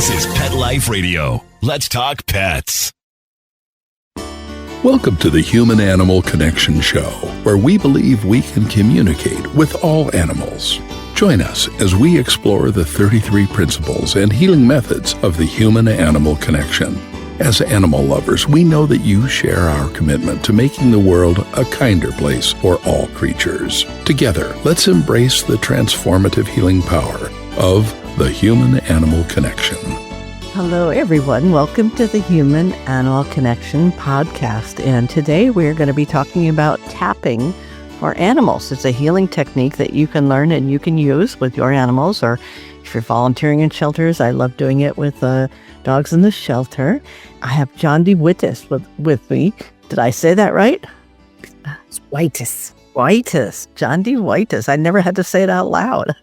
This is Pet Life Radio. Let's talk pets. Welcome to the Human-Animal Connection Show, where we believe we can communicate with all animals. Join us as we explore the 33 principles and healing methods of the human-animal connection. As animal lovers, we know that you share our commitment to making the world a kinder place for all creatures. Together, let's embrace the transformative healing power of the human-animal connection. Hello, everyone. Welcome to the Human-Animal Connection podcast. And today we're going to be talking about tapping for animals. It's a healing technique that you can learn and you can use with your animals, or if you're volunteering in shelters. I love doing it with dogs in the shelter. I have Jondi Whitis with me. Did I say that right? It's Whitis. Whitis. Jondi Whitis. I never had to say it out loud.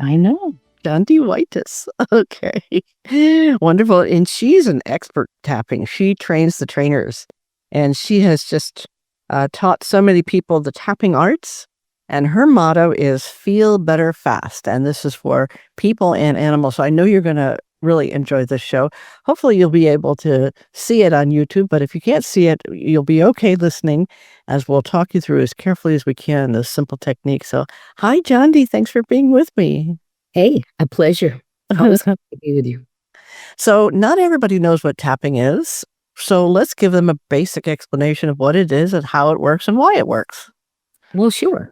I know. Jondi Whitis. Okay. Wonderful. And she's an expert tapping. She trains the trainers. And she has just taught so many people the tapping arts. And her motto is feel better fast. And this is for people and animals. So I know you're going to really enjoy this show. Hopefully you'll be able to see it on YouTube. But if you can't see it, you'll be okay listening as we'll talk you through as carefully as we can this simple technique. So hi, Jondi. Thanks for being with me. Hey, a pleasure. Always happy to be with you. So not everybody knows what tapping is. So let's give them a basic explanation of what it is and how it works and why it works. Well, sure.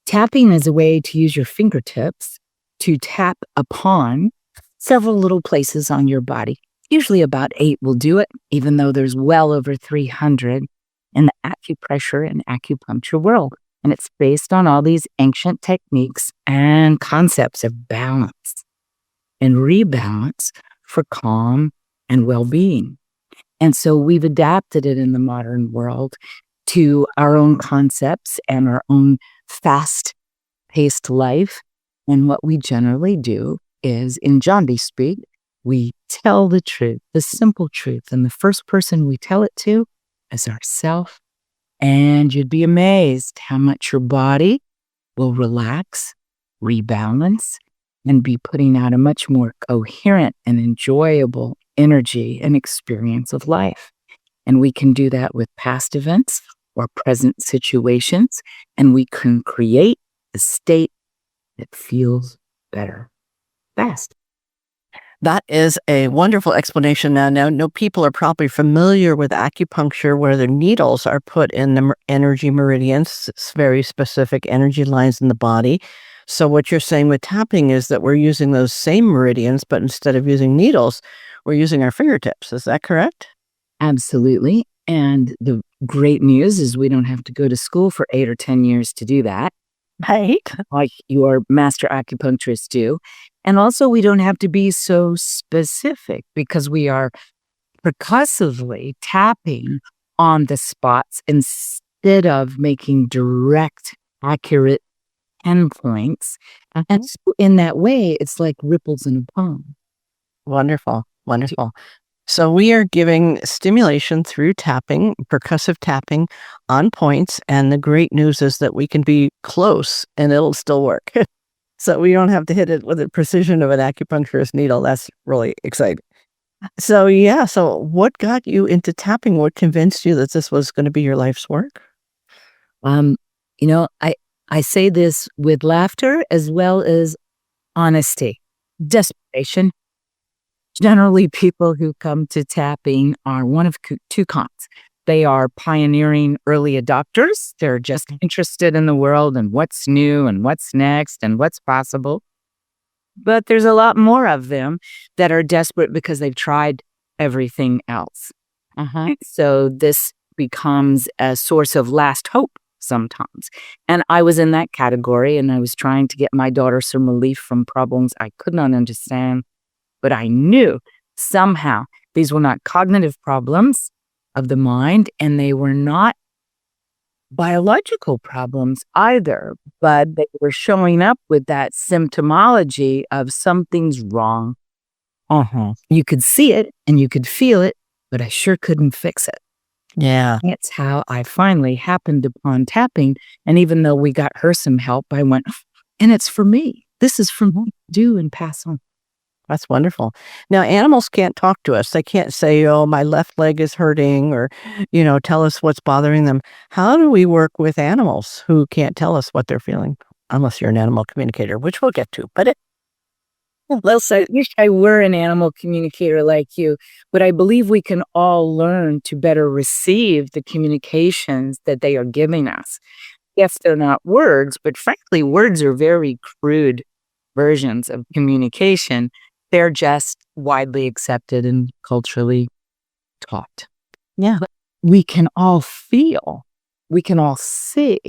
Tapping is a way to use your fingertips to tap upon several little places on your body. Usually about 8 will do it, even though there's well over 300 in the acupressure and acupuncture world. And it's based on all these ancient techniques and concepts of balance and rebalance for calm and well-being. And so we've adapted it in the modern world to our own concepts and our own fast-paced life. And what we generally do is, in Jondi speak, we tell the truth, the simple truth. And the first person we tell it to is ourselves. And you'd be amazed how much your body will relax, rebalance, and be putting out a much more coherent and enjoyable energy and experience of life. And we can do that with past events or present situations, and we can create a state that feels better fast. That is a wonderful explanation. Now, no people are probably familiar with acupuncture, where the needles are put in the energy meridians. It's very specific energy lines in the body. So what you're saying with tapping is that we're using those same meridians, but instead of using needles, we're using our fingertips. Is that correct? Absolutely. And the great news is we don't have to go to school for 8 or 10 years to do that, Right. like your master acupuncturists do. And also, we don't have to be so specific because we are percussively tapping on the spots instead of making direct, accurate endpoints. And so in that way, it's like ripples in a pond. Wonderful. Wonderful. So we are giving stimulation through tapping, percussive tapping on points. And the great news is that we can be close and it'll still work. So we don't have to hit it with the precision of an acupuncturist needle. That's really exciting. So what got you into tapping? What convinced you that this was going to be your life's work? I say this with laughter as well as honesty, desperation. Generally, people who come to tapping are one of two kinds. They are pioneering early adopters. They're just interested in the world and what's new and what's next and what's possible. But there's a lot more of them that are desperate because they've tried everything else. So this becomes a source of last hope sometimes. And I was in that category, and I was trying to get my daughter some relief from problems I could not understand. But I knew somehow these were not cognitive problems of the mind, and they were not biological problems either, but they were showing up with that symptomology of something's wrong. You could see it and you could feel it, but I sure couldn't fix it. Yeah. It's how I finally happened upon tapping. And even though we got her some help, I went, and it's for me. This is for me to do and pass on. That's wonderful. Now, animals can't talk to us. They can't say, "Oh, my left leg is hurting," or, tell us what's bothering them. How do we work with animals who can't tell us what they're feeling? Unless you're an animal communicator, which we'll get to. But Well, so I wish I were an animal communicator like you, but I believe we can all learn to better receive the communications that they are giving us. Yes, they're not words, but frankly, words are very crude versions of communication. They're just widely accepted and culturally taught. yeah. But we can all feel, we can all see,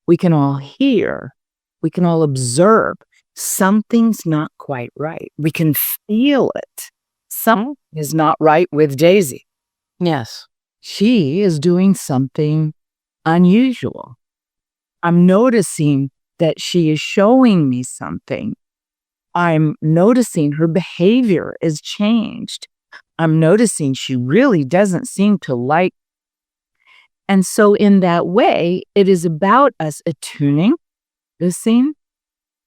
we can all hear, we can all observe. Something's not quite right. We can feel it. Something is not right with Daisy. Yes. She is doing something unusual. I'm noticing that she is showing me something. I'm noticing her behavior is changed. I'm noticing she really doesn't seem to like. And so in that way, it is about us attuning, listening,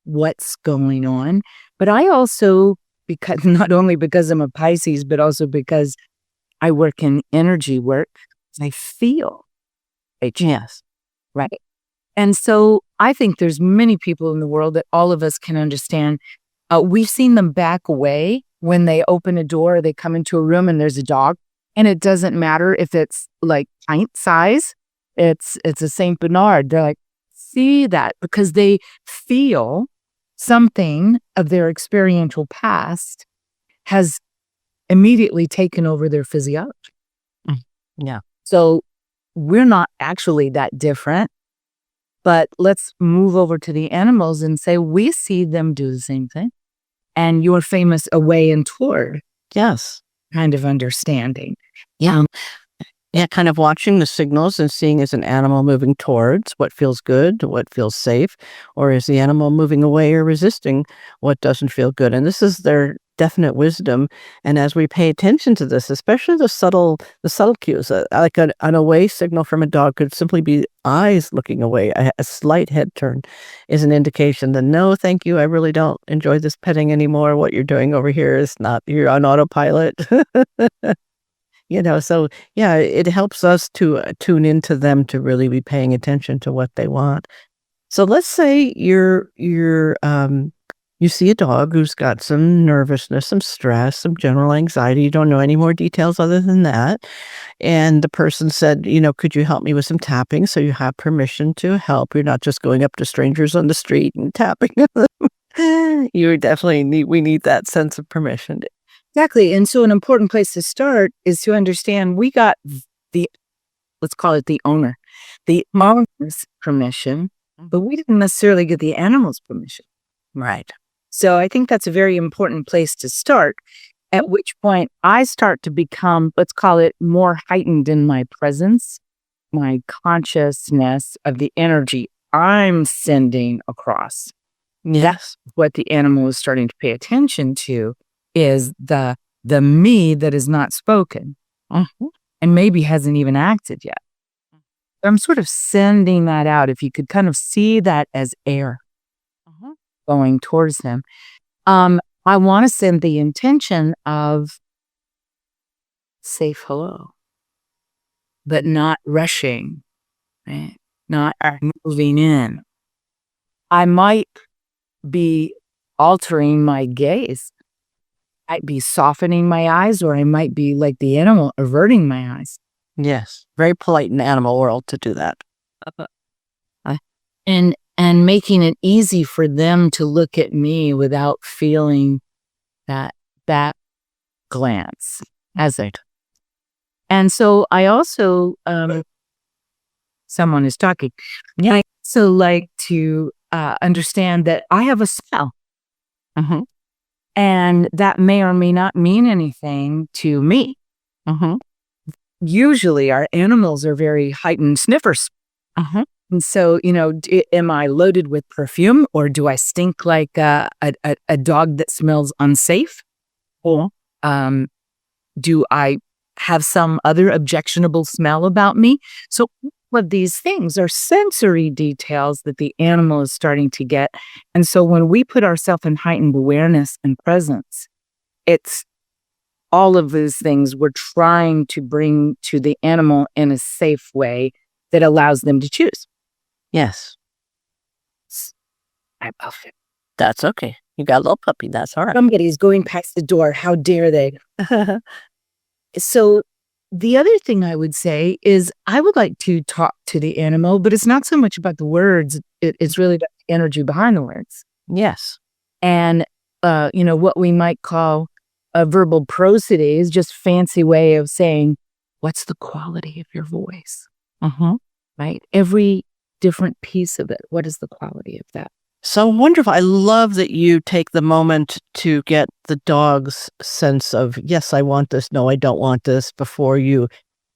what's going on. But I also, because not only because I'm a Pisces, but also because I work in energy work, I feel Yes. right. And so I think there's many people in the world that all of us can understand. We've seen them back away when they open a door, they come into a room and there's a dog. And it doesn't matter if it's like pint size, it's a Saint Bernard. They're like, see that because they feel something of their experiential past has immediately taken over their physiology. Yeah. So we're not actually that different. But let's move over to the animals and say we see them do the same thing. And your famous away and toward Yes. kind of understanding. Yeah. Yeah, kind of watching the signals and seeing, is an animal moving towards what feels good, what feels safe, or is the animal moving away or resisting what doesn't feel good? And this is their definite wisdom. And as we pay attention to this, especially the subtle cues, like an away signal from a dog could simply be eyes looking away. A slight head turn is an indication that, no, thank you, I really don't enjoy this petting anymore. What you're doing over here is not, you're on autopilot. So yeah, it helps us to tune into them, to really be paying attention to what they want. So let's say you see a dog who's got some nervousness, some stress, some general anxiety. You don't know any more details other than that. And the person said, could you help me with some tapping? So you have permission to help. You're not just going up to strangers on the street and tapping them. We need that sense of permission. Exactly. And so an important place to start is to understand we got let's call it the owner's permission, but we didn't necessarily get the animal's permission. Right. So I think that's a very important place to start, at which point I start to become, let's call it, more heightened in my presence, my consciousness of the energy I'm sending across. Yes. What the animal is starting to pay attention to is the me that is not spoken and maybe hasn't even acted yet. I'm sort of sending that out. If you could kind of see that as air going towards them. I want to send the intention of safe hello, but not rushing, right? Not moving in. I might be altering my gaze. I'd be softening my eyes, or I might be like the animal, averting my eyes. Yes. Very polite in the animal world to do that. And making it easy for them to look at me without feeling that glance as it. And so I also, someone is talking. Yeah. I also like to understand that I have a smell. And that may or may not mean anything to me. Usually our animals are very heightened sniffers. And so, am I loaded with perfume, or do I stink like a dog that smells unsafe? Or do I have some other objectionable smell about me? So all of these things are sensory details that the animal is starting to get. And so when we put ourselves in heightened awareness and presence, it's all of these things we're trying to bring to the animal in a safe way that allows them to choose. Yes. I love it. That's okay. You got a little puppy. That's all right. Somebody's going past the door. How dare they? So the other thing I would say is I would like to talk to the animal, but it's not so much about the words. It's really the energy behind the words. Yes. And, what we might call a verbal prosody is just fancy way of saying, what's the quality of your voice? Right? Every different piece of it. What is the quality of that? So wonderful. I love that you take the moment to get the dog's sense of, yes, I want this. No, I don't want this, before you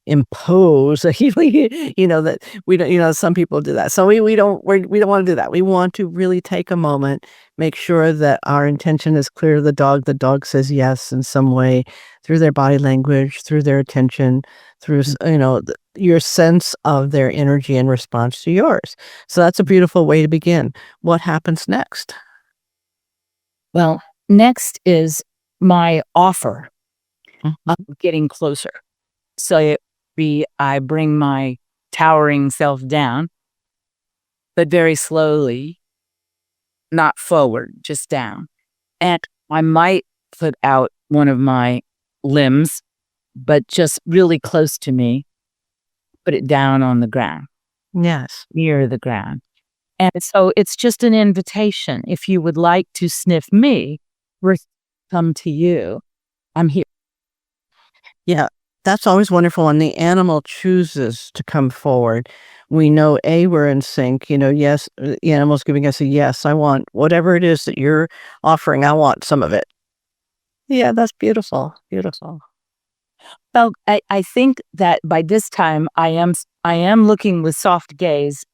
impose a healing, that we don't, some people do that. So we don't want to do that. We want to really take a moment, make sure that our intention is clear to the dog. The dog says yes in some way through their body language, through their attention, through, your sense of their energy in response to yours. So that's a beautiful way to begin. What happens next? Well, next is my offer of getting closer. So I bring my towering self down, but very slowly, not forward, just down. And I might put out one of my limbs, but just really close to me, put it down on the ground. Yes. Near the ground. And so it's just an invitation. If you would like to sniff me, come to you. I'm here. Yeah. That's always wonderful when the animal chooses to come forward. We know, we're in sync. Yes, the animal's giving us a yes. I want whatever it is that you're offering. I want some of it. Yeah, that's beautiful. Beautiful. Well, I think that by this time I am looking with soft gaze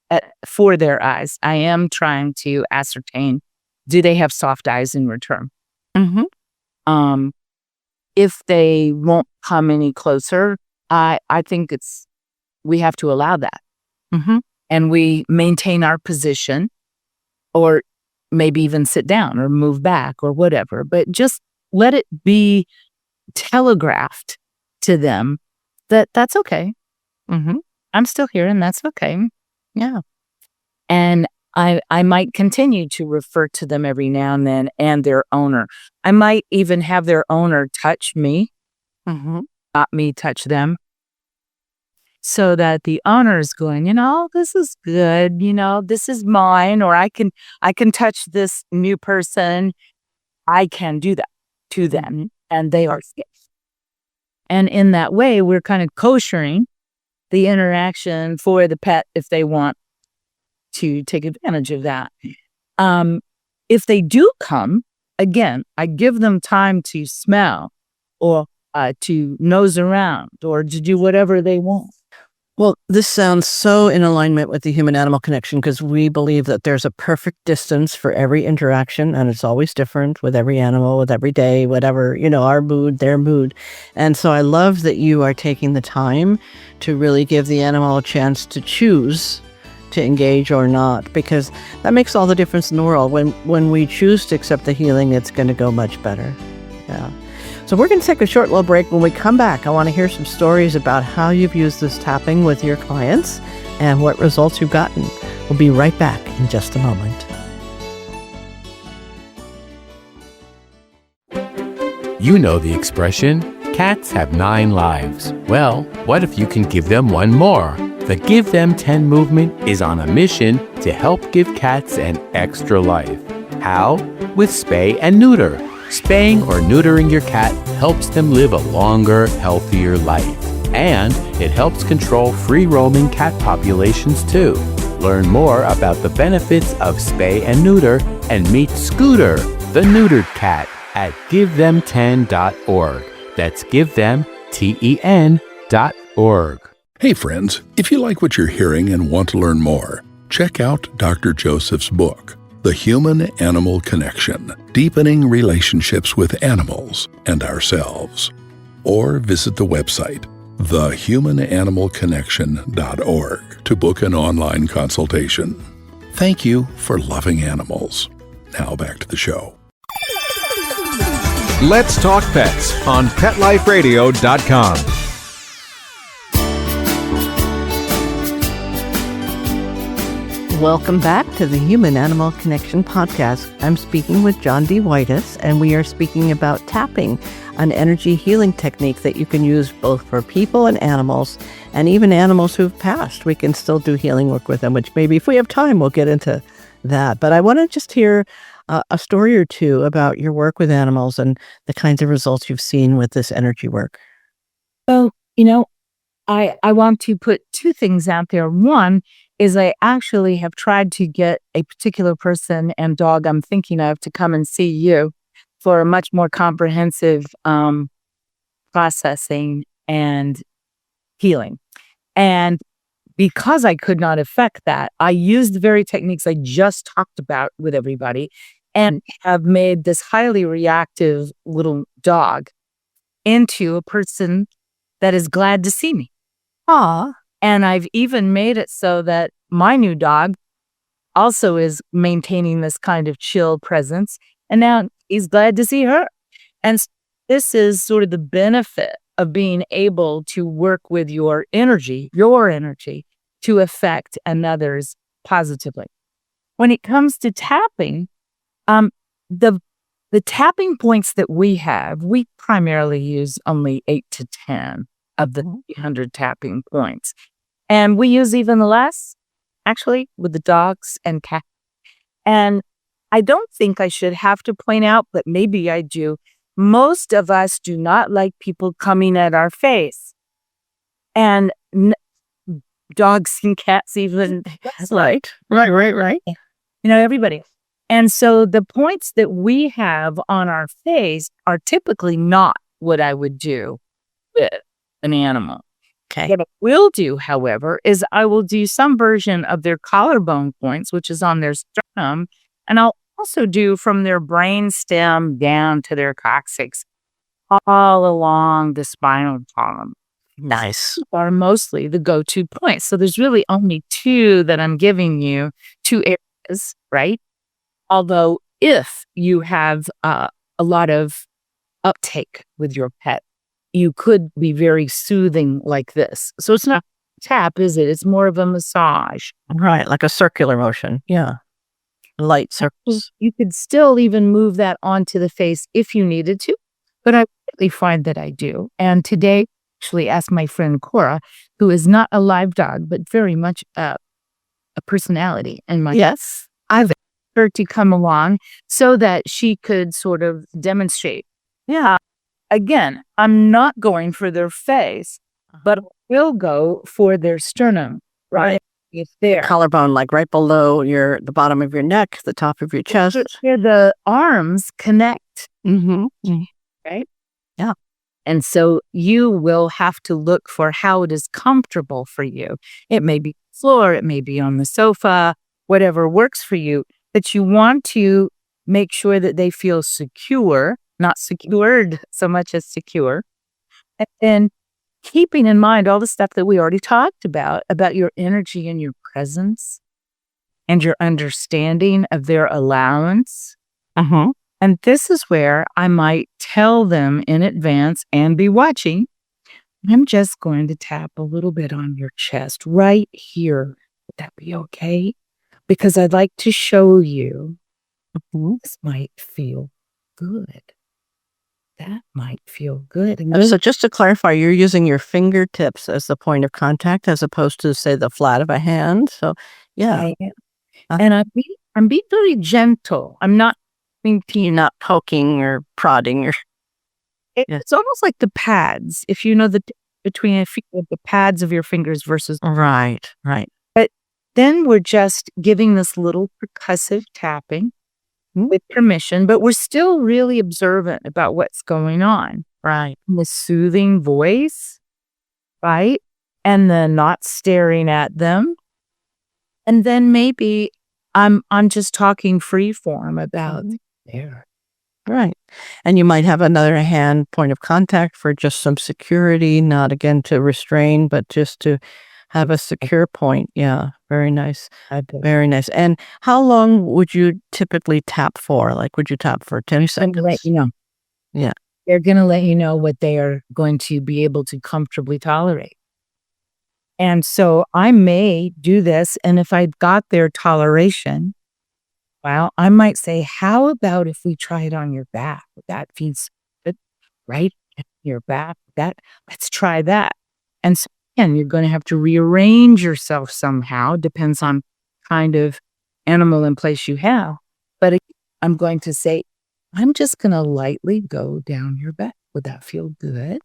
for their eyes. I am trying to ascertain, do they have soft eyes in return? If they won't come any closer, I think we have to allow that. And we maintain our position, or maybe even sit down or move back or whatever, but just let it be telegraphed to them that that's okay. I'm still here and that's okay. Yeah. And I might continue to refer to them every now and then, and their owner. I might even have their owner touch me, not me touch them, so that the owner is going, this is good, this is mine, or I can touch this new person. I can do that to them, and they are safe. And in that way, we're kind of koshering the interaction for the pet if they want to take advantage of that. If they do come, again, I give them time to smell or to nose around or to do whatever they want. Well, this sounds so in alignment with the human-animal connection, because we believe that there's a perfect distance for every interaction, and it's always different with every animal, with every day, whatever, our mood, their mood. And so I love that you are taking the time to really give the animal a chance to choose to engage or not, because that makes all the difference in the world. When we choose to accept the healing, it's going to go much better. Yeah. So we're going to take a short little break. When we come back, I want to hear some stories about how you've used this tapping with your clients and what results you've gotten. We'll be right back in just a moment. You know the expression, cats have 9 lives. Well, what if you can give them one more? The Give Them 10 movement is on a mission to help give cats an extra life. How? With spay and neuter. Spaying or neutering your cat helps them live a longer, healthier life. And it helps control free-roaming cat populations too. Learn more about the benefits of spay and neuter and meet Scooter, the neutered cat, at GiveThem10.org. That's GiveThem10.org. Hey friends, if you like what you're hearing and want to learn more, check out Dr. Joseph's book, The Human-Animal Connection, Deepening Relationships with Animals and Ourselves. Or visit the website, thehumananimalconnection.org, to book an online consultation. Thank you for loving animals. Now back to the show. Let's Talk Pets on PetLifeRadio.com. Welcome back to the Human Animal Connection podcast. I'm speaking with Jondi Whitis, and we are speaking about tapping, an energy healing technique that you can use both for people and even animals who've passed. We can still do healing work with them, which maybe if we have time, we'll get into that. But I want to just hear a story or two about your work with animals and the kinds of results you've seen with this energy work. So, I want to put two things out there. One is I actually have tried to get a particular person and dog I'm thinking of to come and see you for a much more comprehensive processing and healing. And because I could not affect that, I used the very techniques I just talked about with everybody and have made this highly reactive little dog into a person that is glad to see me. And I've even made it so that my new dog also is maintaining this kind of chill presence. And now he's glad to see her. And this is sort of the benefit of being able to work with your energy to affect another's positively. When it comes to tapping, the tapping points that we have, we primarily use only 8 to 10 of the 300 tapping points. And we use even less, actually, with the dogs and cats. And I don't think I should have to point out, but maybe I do. Most of us do not like people coming at our face. And dogs and cats even. Right. Everybody. And so the points that we have on our face are typically not what I would do with an animal. Okay. What I will do, however, is I will do some version of their collarbone points, which is on their sternum, and I'll also do from their brain stem down to their coccyx, all along the spinal column. Nice. Are mostly the go-to points. So there's really only two that I'm giving you, two areas, right? Although if you have a lot of uptake with your pet, you could be very soothing like this. So it's not tap, is it? It's more of a massage. Right, like a circular motion. Yeah. Light circles. You could still even move that onto the face if you needed to, but I really find that I do. And today, I actually asked my friend Cora, who is not a live dog, but very much a personality. And I've asked her to come along so that she could sort of demonstrate. Yeah. Again, I'm not going for their face, but I will go for their sternum, right? It's there. Collarbone, like right below the bottom of your neck, the top of your chest. Where the arms connect. Right? Yeah. And so you will have to look for how it is comfortable for you. It may be floor, it may be on the sofa, whatever works for you, but you want to make sure that they feel secure, not secured so much as secure. And then keeping in mind all the stuff that we already talked about your energy and your presence and your understanding of their allowance. And this is where I might tell them in advance and be watching. I'm just going to tap a little bit on your chest right here. Would that be okay? Because I'd like to show you this might feel good. That might feel good. So just to clarify, you're using your fingertips as the point of contact as opposed to, say, the flat of a hand. So, yeah. And I'm being very gentle. I'm not you're not poking or prodding. It's almost like the pads. If you know between the pads of your fingers versus. Right. But then we're just giving this little percussive tapping with permission, but we're still really observant about what's going on. Right. The soothing voice, right? And then not staring at them. And then maybe I'm just talking free form about there. Right. And you might have another hand point of contact for just some security, not again to restrain, but just to have a secure point. Yeah. Very nice. Very nice. And how long would you typically tap for? Like, would you tap for 10 seconds? Let you know. Yeah. They're going to let you know what they are going to be able to comfortably tolerate. And so I may do this. And if I've got their toleration, well, I might say, how about if we try it on your back? That feels good, right? Your back, let's try that. And so again, you're going to have to rearrange yourself somehow, depends on kind of animal in place you have. But I'm going to say, I'm just going to lightly go down your back. Would that feel good?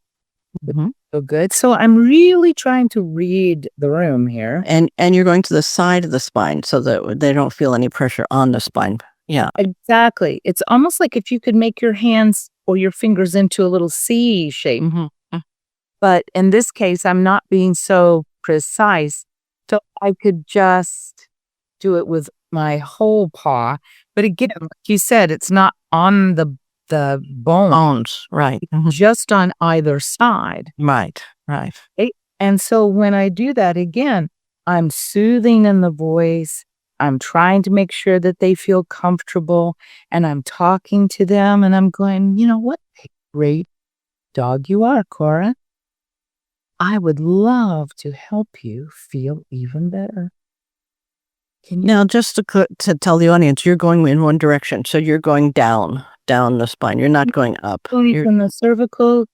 Feel good. So I'm really trying to read the room here. And you're going to the side of the spine so that they don't feel any pressure on the spine. Yeah. Exactly. It's almost like if you could make your hands or your fingers into a little C shape. But in this case, I'm not being so precise. So I could just do it with my whole paw. But again, like you said, it's not on the Bones, right. just on either side. Right. Okay? And so when I do that again, I'm soothing in the voice. I'm trying to make sure that they feel comfortable, and I'm talking to them, and I'm going, you know what a great dog you are, Cora. I would love to help you feel even better. Now, just to tell the audience, you're going in one direction. So you're going down the spine. You're not going up. Going from the cervical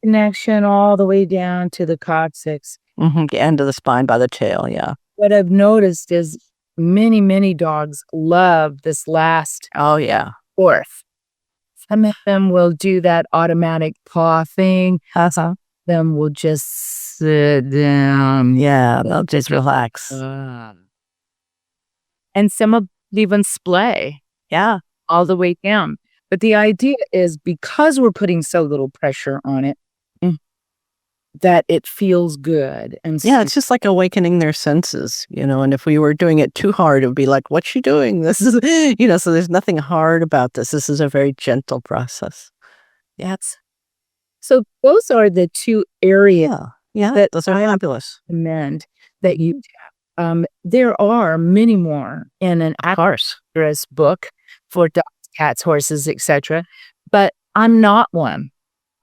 connection all the way down to the coccyx. The end of the spine by the tail, yeah. What I've noticed is many dogs love this last fourth. Some of them will do that automatic paw thing. Them will just sit down. Yeah, they'll just relax. And some will even splay. Yeah. All the way down. But the idea is because we're putting so little pressure on it, that it feels good. And yeah, it's just like awakening their senses, and if we were doing it too hard, it would be like, what's she doing? This is, so there's nothing hard about this. This is a very gentle process. Yes. So those are the two areas. Yeah, those are fabulous. Recommend that you there are many more in an acupuncturist book for dogs, cats, horses, etc. But I'm not one.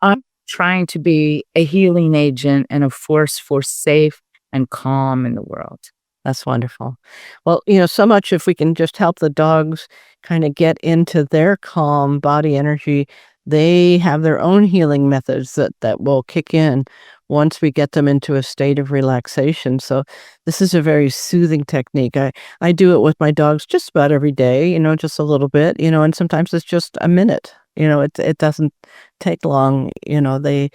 I'm trying to be a healing agent and a force for safe and calm in the world. That's wonderful. Well, so much if we can just help the dogs kind of get into their calm body energy, they have their own healing methods that will kick in once we get them into a state of relaxation. So this is a very soothing technique. I do it with my dogs just about every day, just a little bit, and sometimes it's just a minute. It doesn't take long. They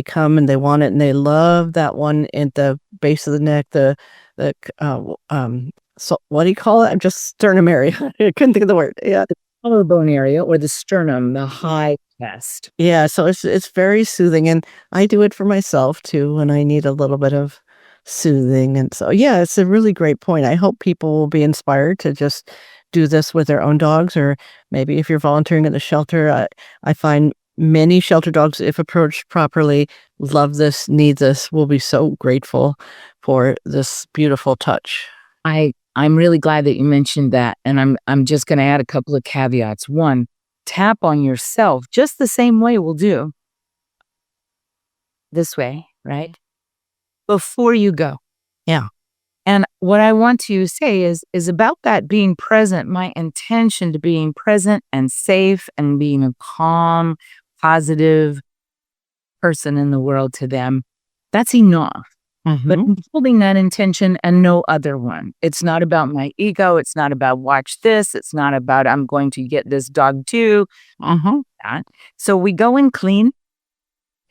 come and they want it, and they love that one at the base of the neck, so what do you call it? I'm just sternum area. I couldn't think of the word. Yeah. The collarbone area or the sternum, the high chest. Yeah. So it's very soothing. And I do it for myself too when I need a little bit of soothing. And so, yeah, it's a really great point. I hope people will be inspired to just do this with their own dogs, or maybe if you're volunteering at the shelter. I find many shelter dogs, if approached properly, love this, need this, will be so grateful for this beautiful touch. I'm really glad that you mentioned that. And I'm just going to add a couple of caveats. One, tap on yourself just the same way we'll do. This way, right? Before you go. Yeah. And what I want to say is about that being present, my intention to being present and safe and being a calm, positive person in the world to them. That's enough. But I'm holding that intention and no other one. It's not about my ego. It's not about watch this. It's not about I'm going to get this dog too. So we go in clean,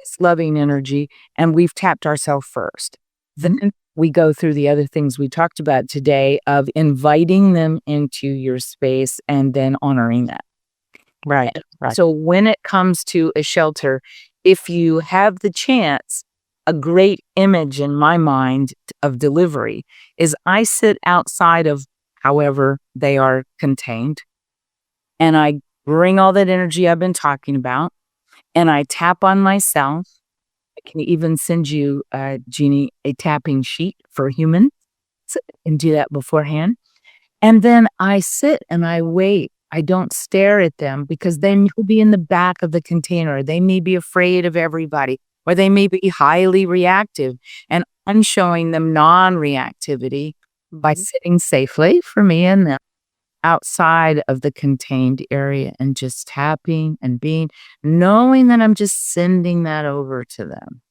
this loving energy, and we've tapped ourselves first. Then we go through the other things we talked about today of inviting them into your space and then honoring that. Right. So when it comes to a shelter, if you have the chance, a great image in my mind of delivery is I sit outside of however they are contained, and I bring all that energy I've been talking about, and I tap on myself. I can even send you, Jeannie, a tapping sheet for humans and do that beforehand. And then I sit and I wait I don't stare at them because then you'll be in the back of the container. They may be afraid of everybody, or they may be highly reactive. And I'm showing them non-reactivity by sitting safely for me and them outside of the contained area and just tapping and knowing that I'm just sending that over to them.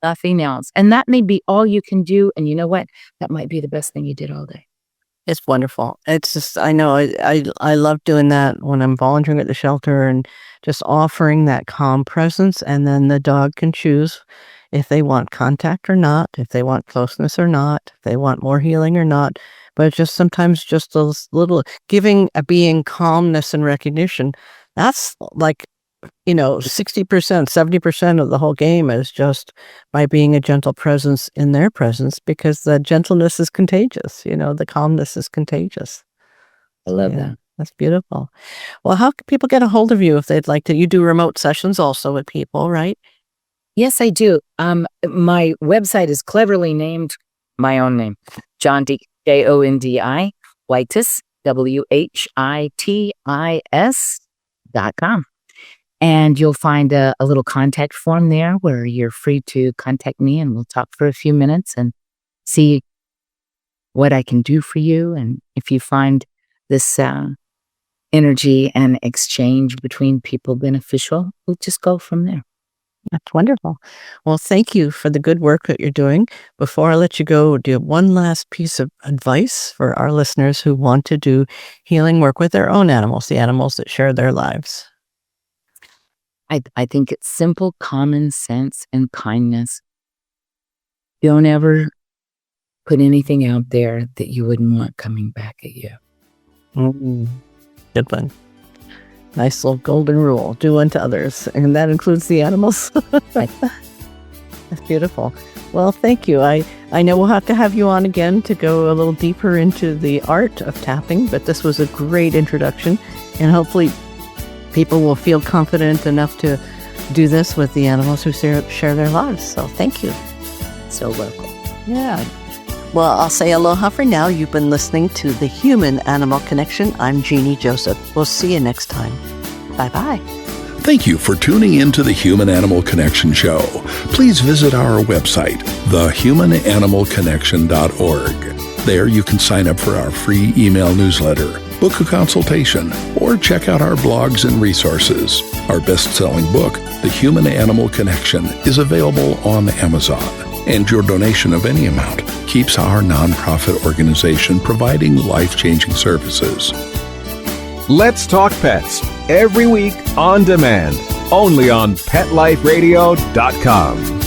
Nothing else. And that may be all you can do. And you know what? That might be the best thing you did all day. It's wonderful. It's just, I know, I love doing that when I'm volunteering at the shelter and just offering that calm presence. And then the dog can choose if they want contact or not, if they want closeness or not, if they want more healing or not. But just sometimes just those little giving a being calmness and recognition, that's like, 60%, 70% of the whole game is just by being a gentle presence in their presence, because the gentleness is contagious. The calmness is contagious. I love that. That's beautiful. Well, how can people get a hold of you if they'd like to? You do remote sessions also with people, right? Yes, I do. My website is cleverly named my own name, Jondi, Jondi Whitis, WHITIS.com. And you'll find a little contact form there where you're free to contact me, and we'll talk for a few minutes and see what I can do for you. And if you find this energy and exchange between people beneficial, we'll just go from there. That's wonderful. Well, thank you for the good work that you're doing. Before I let you go, do you have one last piece of advice for our listeners who want to do healing work with their own animals, the animals that share their lives? I think it's simple common sense and kindness. Don't ever put anything out there that you wouldn't want coming back at you. Good one. Nice little golden rule. Do unto others. And that includes the animals. Right. That's beautiful. Well, thank you. I know we'll have to have you on again to go a little deeper into the art of tapping, but this was a great introduction. And hopefully people will feel confident enough to do this with the animals who share their lives. So thank you. So welcome. Yeah. Well, I'll say aloha for now. You've been listening to The Human-Animal Connection. I'm Jeannie Joseph. We'll see you next time. Bye-bye. Thank you for tuning in to the Human-Animal Connection Show. Please visit our website, thehumananimalconnection.org. There you can sign up for our free email newsletter, book a consultation, or check out our blogs and resources. Our best-selling book, The Human-Animal Connection, is available on Amazon. And your donation of any amount keeps our nonprofit organization providing life-changing services. Let's Talk Pets, every week on demand, only on PetLifeRadio.com.